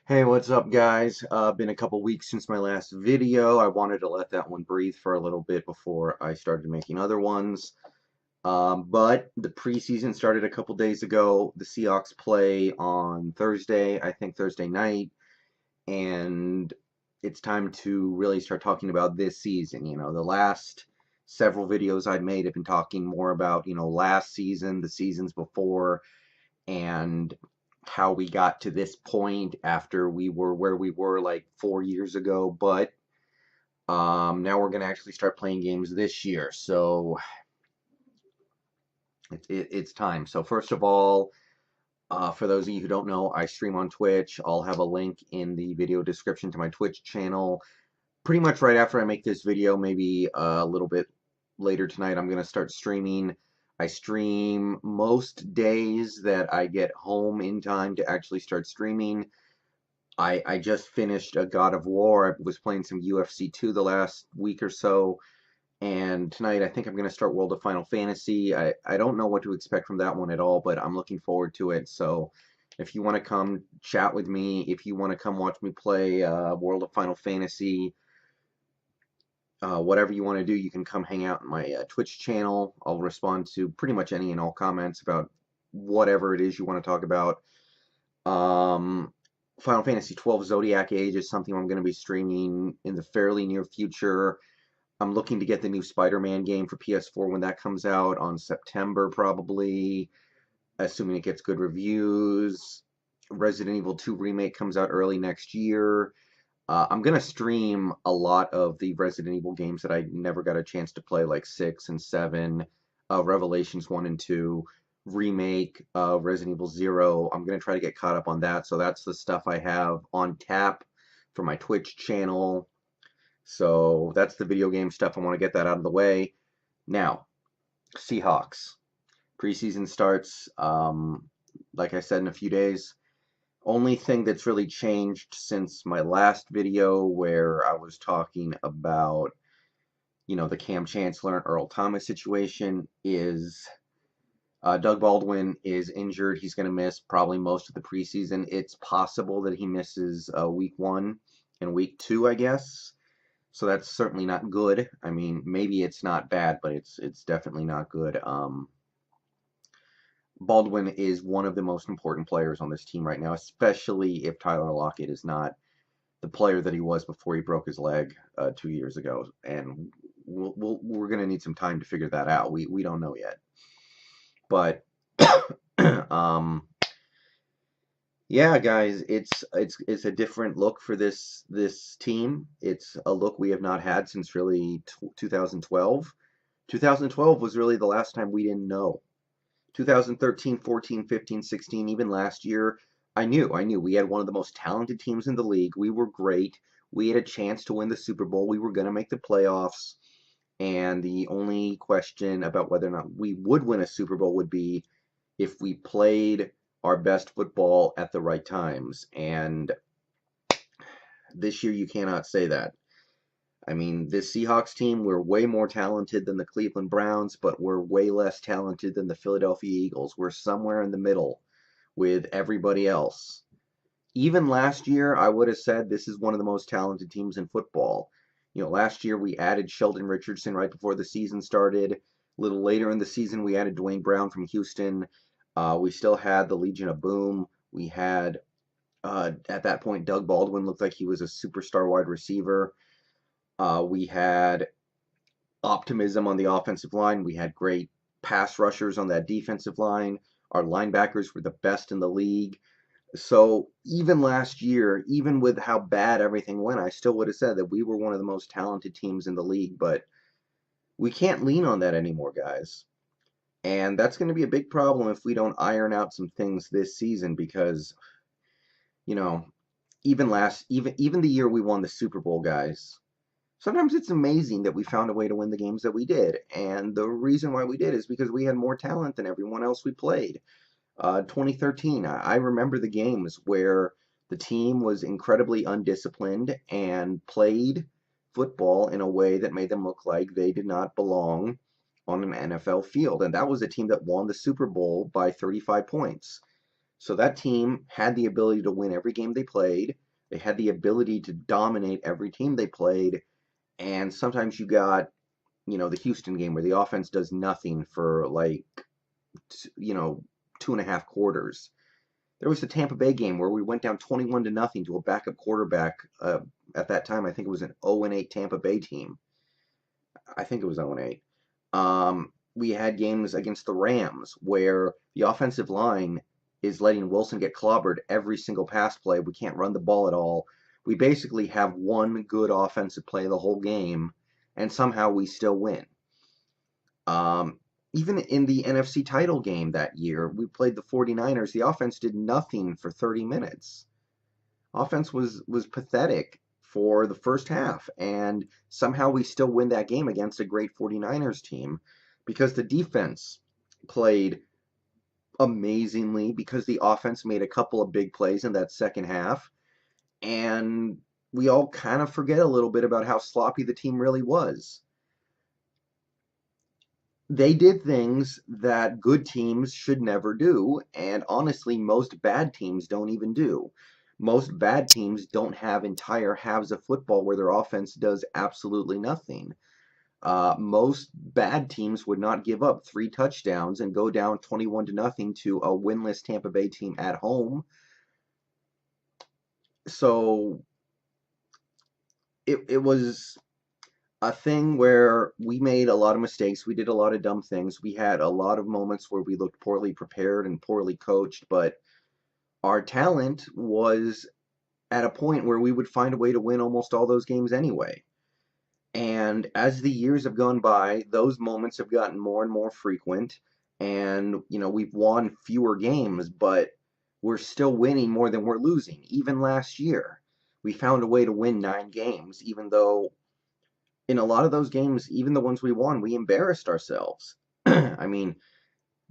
Hey, what's up, guys? Been a couple weeks since my last video. I wanted to let that one breathe for a little bit before I started making other ones. But the preseason started a couple days ago. The Seahawks play on Thursday, I think Thursday night, and it's time to really start talking about this season. The last several videos I've made have been talking more about, last season, the seasons before, and how we got to this point after we were where we were like 4 years ago. But now we're going to actually start playing games this year. So it's time. So first of all, for those of you who don't know, I stream on Twitch. I'll have a link in the video description to my Twitch channel. Pretty much right after I make this video, maybe a little bit later tonight, I'm going to start streaming. I stream most days that I get home in time to actually start streaming. I just finished a God of War. I was playing some UFC 2 the last week or so. And tonight I think I'm going to start World of Final Fantasy. I don't know what to expect from that one at all, but I'm looking forward to it. So if you want to come chat with me, if you want to come watch me play World of Final Fantasy, whatever you want to do, you can come hang out in my Twitch channel. I'll respond to pretty much any and all comments about whatever it is you want to talk about. Final Fantasy 12 Zodiac Age is something I'm going to be streaming in the fairly near future. I'm looking to get the new Spider-Man game for PS4 when that comes out on September, probably, assuming it gets good reviews. Resident Evil 2 Remake comes out early next year. I'm going to stream a lot of the Resident Evil games that I never got a chance to play, like 6 and 7, Revelations 1 and 2, Remake, Resident Evil 0. I'm going to try to get caught up on that. So that's the stuff I have on tap for my Twitch channel. So that's the video game stuff. I want to get that out of the way. Now, Seahawks. Preseason starts, like I said, in a few days. Only thing that's really changed since my last video where I was talking about, the Cam Chancellor and Earl Thomas situation is Doug Baldwin is injured. He's going to miss probably most of the preseason. It's possible that he misses week 1 and week 2, I guess. So that's certainly not good. I mean, maybe it's not bad, but it's definitely not good. Baldwin is one of the most important players on this team right now, especially if Tyler Lockett is not the player that he was before he broke his leg 2 years ago. And we're going to need some time to figure that out. We don't know yet. But yeah, guys, it's a different look for this team. It's a look we have not had since really 2012. 2012 was really the last time we didn't know. 2013, 14, 15, 16, even last year, I knew we had one of the most talented teams in the league. We were great. We had a chance to win the Super Bowl. We were going to make the playoffs. And the only question about whether or not we would win a Super Bowl would be if we played our best football at the right times. And this year you cannot say that. I mean, this Seahawks team, we're way more talented than the Cleveland Browns, but we're way less talented than the Philadelphia Eagles. We're somewhere in the middle with everybody else. Even last year, I would have said this is one of the most talented teams in football. Last year we added Sheldon Richardson right before the season started. A little later in the season, we added Dwayne Brown from Houston. We still had the Legion of Boom. We had, at that point, Doug Baldwin looked like he was a superstar wide receiver. We had optimism on the offensive line. We had great pass rushers on that defensive line. Our linebackers were the best in the league. So even last year, even with how bad everything went, I still would have said that we were one of the most talented teams in the league. But we can't lean on that anymore, guys. And that's going to be a big problem if we don't iron out some things this season because, even the year we won the Super Bowl, guys, sometimes it's amazing that we found a way to win the games that we did. And the reason why we did is because we had more talent than everyone else we played. 2013, I remember the games where the team was incredibly undisciplined and played football in a way that made them look like they did not belong on an NFL field. And that was a team that won the Super Bowl by 35 points. So that team had the ability to win every game they played. They had the ability to dominate every team they played. And sometimes you got, the Houston game where the offense does nothing for like, you know, 2.5 quarters. There was the Tampa Bay game where we went down 21-0 to a backup quarterback. At that time, I think it was an 0-8 Tampa Bay team. I think it was 0-8. We had games against the Rams where the offensive line is letting Wilson get clobbered every single pass play. We can't run the ball at all. We basically have one good offensive play the whole game, and somehow we still win. Even in the NFC title game that year, we played the 49ers. The offense did nothing for 30 minutes. Offense was pathetic for the first half, and somehow we still win that game against a great 49ers team because the defense played amazingly, because the offense made a couple of big plays in that second half, and we all kind of forget a little bit about how sloppy the team really was. They did things that good teams should never do, and honestly, most bad teams don't even do. Most bad teams don't have entire halves of football where their offense does absolutely nothing. Most bad teams would not give up 3 touchdowns and go down 21-0 to a winless Tampa Bay team at home. So it was a thing where we made a lot of mistakes. We did a lot of dumb things. We had a lot of moments where we looked poorly prepared and poorly coached, but our talent was at a point where we would find a way to win almost all those games anyway. And as the years have gone by, those moments have gotten more and more frequent. And, we've won fewer games, but we're still winning more than we're losing. Even last year, we found a way to win 9 games, even though in a lot of those games, even the ones we won, we embarrassed ourselves. I mean,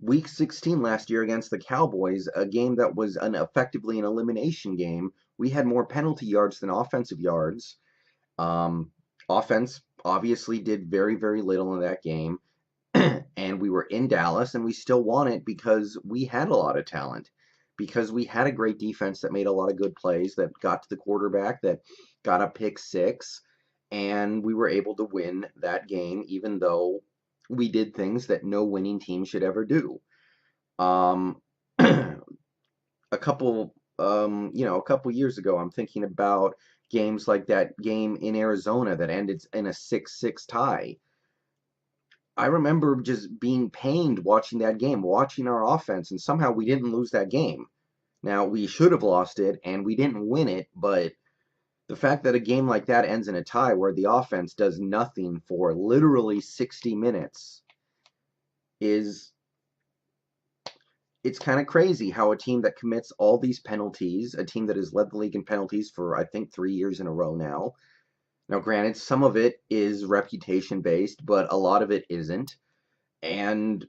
week 16 last year against the Cowboys, a game that was effectively an elimination game, we had more penalty yards than offensive yards. Offense obviously did very, very little in that game. And we were in Dallas, and we still won it because we had a lot of talent. Because we had a great defense that made a lot of good plays, that got to the quarterback, that got a pick six, and we were able to win that game, even though we did things that no winning team should ever do. A couple years ago, I'm thinking about games like that game in Arizona that ended in a 6-6 tie. I remember just being pained watching that game, watching our offense, and somehow we didn't lose that game. Now, we should have lost it, and we didn't win it, but the fact that a game like that ends in a tie where the offense does nothing for literally 60 minutes it's kind of crazy how a team that commits all these penalties, a team that has led the league in penalties for, I think, 3 years in a row now. Now, granted, some of it is reputation-based, but a lot of it isn't. And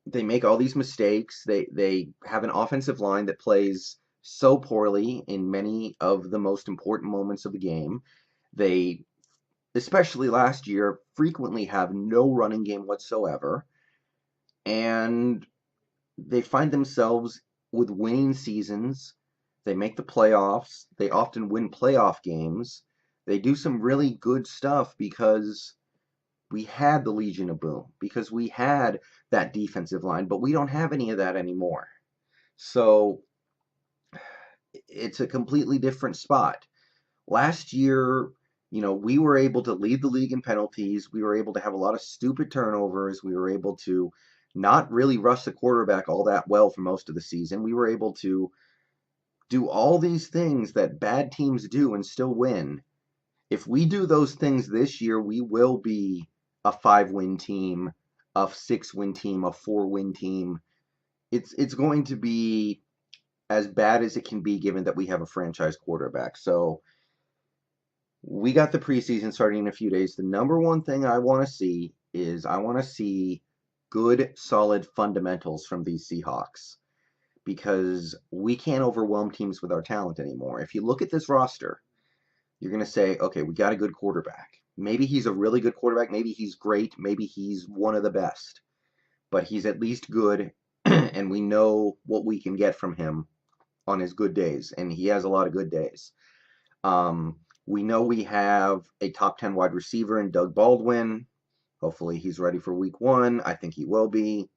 they make all these mistakes. They have an offensive line that plays so poorly in many of the most important moments of the game. They, especially last year, frequently have no running game whatsoever. And they find themselves with winning seasons. They make the playoffs. They often win playoff games. They do some really good stuff because we had the Legion of Boom, because we had that defensive line, but we don't have any of that anymore. So it's a completely different spot. Last year, we were able to lead the league in penalties. We were able to have a lot of stupid turnovers. We were able to not really rush the quarterback all that well for most of the season. We were able to do all these things that bad teams do and still win. If we do those things this year, we will be a 5-win team, a 6-win team, a 4-win team. It's going to be as bad as it can be, given that we have a franchise quarterback. So we got the preseason starting in a few days. The number one thing I want to see is good, solid fundamentals from these Seahawks, because we can't overwhelm teams with our talent anymore. If you look at this roster, you're going to say, okay, we got a good quarterback. Maybe he's a really good quarterback. Maybe he's great. Maybe he's one of the best. But he's at least good, and we know what we can get from him on his good days, and he has a lot of good days. We know we have a top 10 wide receiver in Doug Baldwin. Hopefully he's ready for week 1. I think he will be.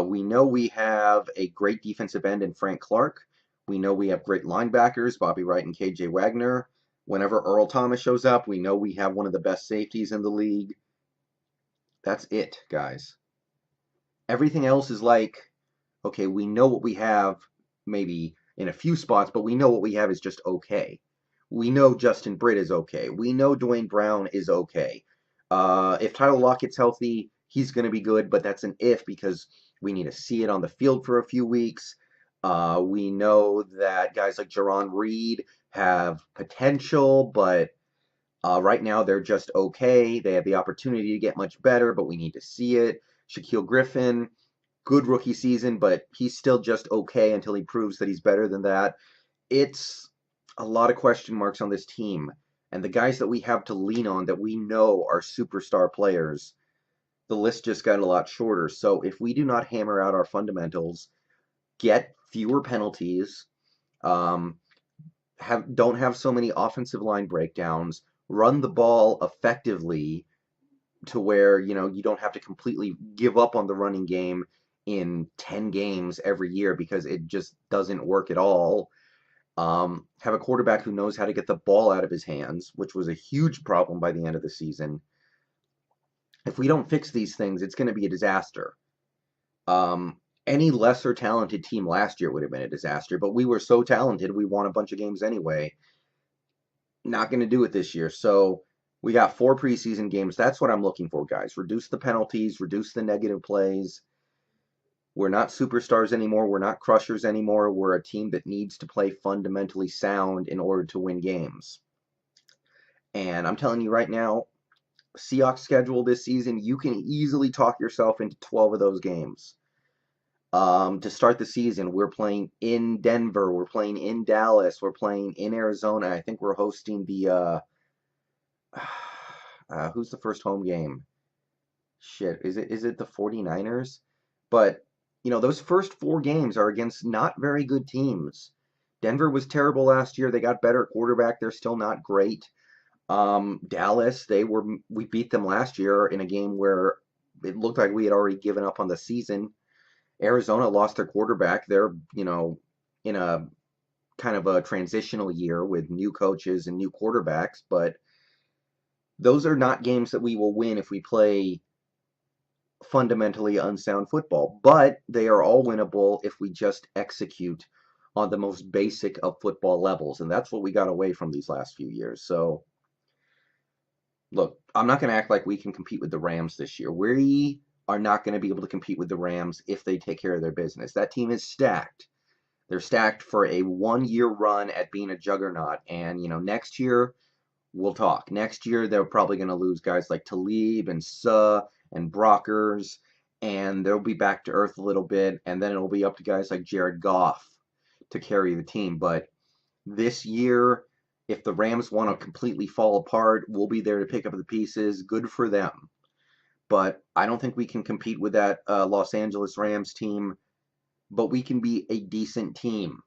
We know we have a great defensive end in Frank Clark. We know we have great linebackers, Bobby Wright and KJ Wagner. Whenever Earl Thomas shows up, we know we have one of the best safeties in the league. That's it, guys. Everything else is like, okay, we know what we have maybe in a few spots, but we know what we have is just okay. We know Justin Britt is okay. We know Dwayne Brown is okay. If Tyler Lockett's healthy, he's going to be good, but that's an if because we need to see it on the field for a few weeks. We know that guys like Jaron Reed have potential, but right now they're just okay. They have the opportunity to get much better, but we need to see it. Shaquille Griffin, good rookie season, but he's still just okay until he proves that he's better than that. It's a lot of question marks on this team. And the guys that we have to lean on that we know are superstar players, the list just got a lot shorter. So if we do not hammer out our fundamentals, get fewer penalties, don't have so many offensive line breakdowns, run the ball effectively to where, you don't have to completely give up on the running game in 10 games every year because it just doesn't work at all. Have a quarterback who knows how to get the ball out of his hands, which was a huge problem by the end of the season. If we don't fix these things, it's going to be a disaster. Any lesser talented team last year would have been a disaster, but we were so talented, we won a bunch of games anyway. Not going to do it this year. So we got 4 preseason games. That's what I'm looking for, guys. Reduce the penalties, reduce the negative plays. We're not superstars anymore. We're not crushers anymore. We're a team that needs to play fundamentally sound in order to win games. And I'm telling you right now, Seahawks schedule this season, you can easily talk yourself into 12 of those games. To start the season, we're playing in Denver. We're playing in Dallas. We're playing in Arizona. I think we're hosting the who's the first home game? Shit, is it the 49ers? But those first 4 games are against not very good teams. Denver was terrible last year. They got better at quarterback. They're still not great. Dallas, we beat them last year in a game where it looked like we had already given up on the season. Arizona lost their quarterback. They're, in a kind of a transitional year with new coaches and new quarterbacks, but those are not games that we will win if we play fundamentally unsound football, but they are all winnable if we just execute on the most basic of football levels, and that's what we got away from these last few years. So, look, I'm not going to act like we can compete with the Rams this year. We are not going to be able to compete with the Rams if they take care of their business. That team is stacked. They're stacked for a 1-year run at being a juggernaut, and, next year, we'll talk. Next year, they're probably going to lose guys like Talib and Suh and Brockers, and they'll be back to earth a little bit, and then it'll be up to guys like Jared Goff to carry the team. But this year, if the Rams want to completely fall apart, we'll be there to pick up the pieces. Good for them. But I don't think we can compete with that Los Angeles Rams team, but we can be a decent team.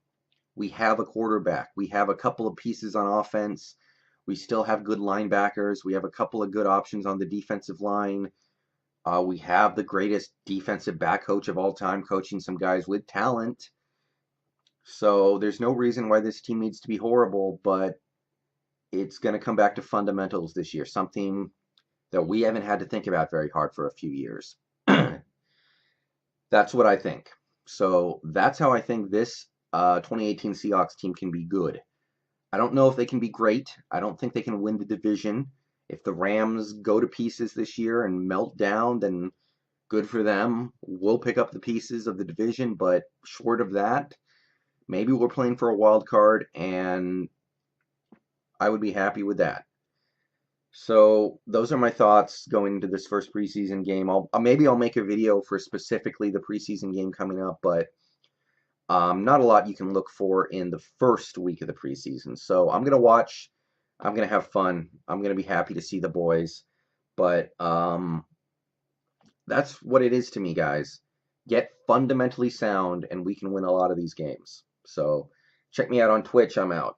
We have a quarterback. We have a couple of pieces on offense. We still have good linebackers. We have a couple of good options on the defensive line. We have the greatest defensive back coach of all time coaching some guys with talent. So there's no reason why this team needs to be horrible, but it's going to come back to fundamentals this year, something that we haven't had to think about very hard for a few years. That's what I think. So that's how I think this 2018 Seahawks team can be good. I don't know if they can be great. I don't think they can win the division. If the Rams go to pieces this year and melt down, then good for them. We'll pick up the pieces of the division, but short of that, maybe we're playing for a wild card, and I would be happy with that. So those are my thoughts going into this first preseason game. Maybe I'll make a video for specifically the preseason game coming up, but not a lot you can look for in the first week of the preseason. So I'm going to watch. I'm going to have fun. I'm going to be happy to see the boys. But that's what it is to me, guys. get fundamentally sound, and we can win a lot of these games. So check me out on Twitch. I'm out.